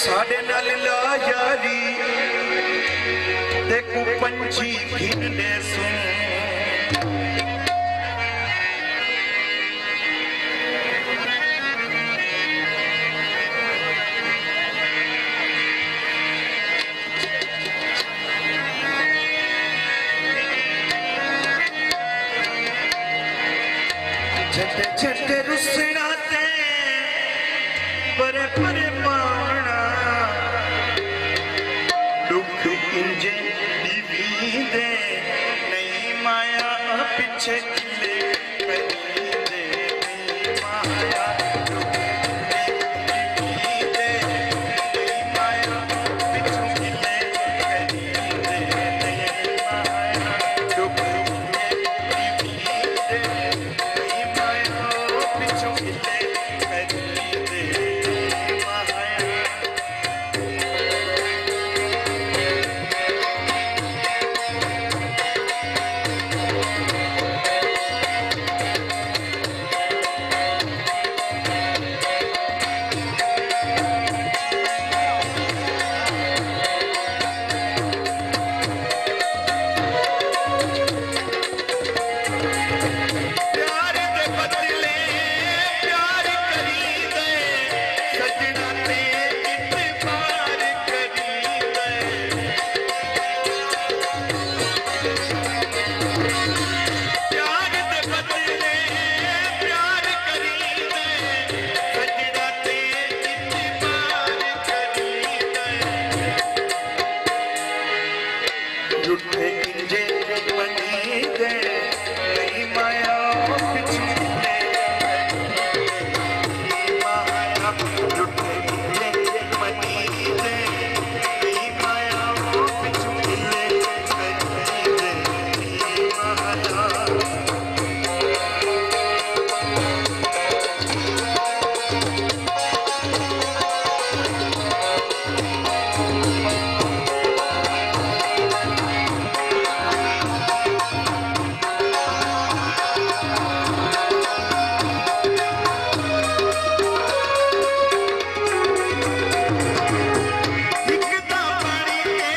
साढ़े नाल ला यारी देखो पंछी घिरने सुन छटे छटे रुसना ते परे परे पावना दुख इंजे दीवी दे नहीं माया पीछे खिले करी दे नहीं माया दुख दीवी दे नहीं माया पीछे खिले करी दे नहीं माया दुख दीवी दे नहीं माया पीछे खिले करी दे प्यार दे बदले प्यार करी दे सजना ते इतबार करी दे प्यार दे बदले प्यार करी दे सजना ते इतबार करी दे लुटे इंजे मनी दे नहीं माया पिछले माया लुटे इंजे मनी दे नहीं माया पिछले करी दे माया दिखदा पानी के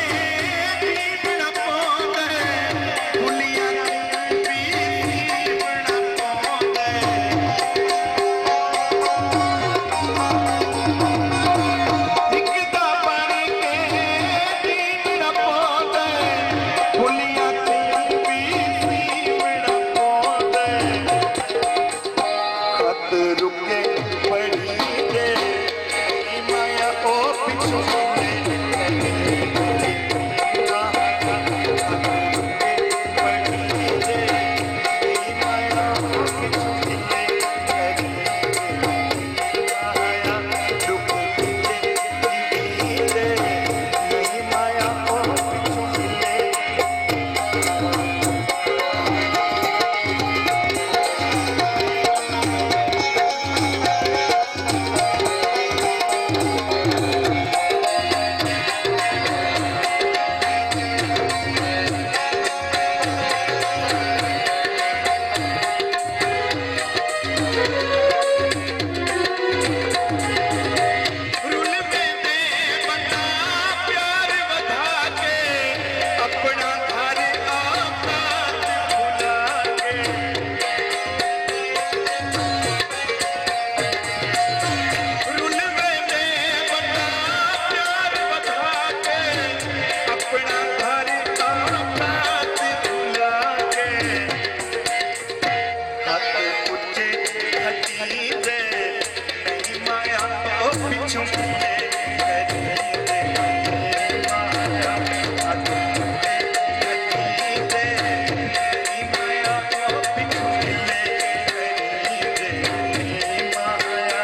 दीप न पौंदे फुलियां भी दीप न पौंदे दिखदा पानी के दीप न पौंदे फुलियां भी दीप न पौंदे खत रुके पड़ी दे नहीं माया ओ पिछू रुल में दे बंदा प्यार बधा के अपना घर आबाद भुला के रुल में दे बंदा प्यार बधा के अपना घर आबाद भुला के हाथ ऊंचे हटी दे नहीं माया ओ पिछू खिले करी दे माया हाथ ऊंचे हटी दे नहीं माया ओ पिछू खिले करी दे माया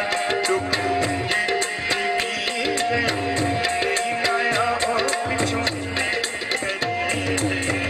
दुख मुझे दीवी दे नहीं माया ओ पिछू खिले करी दे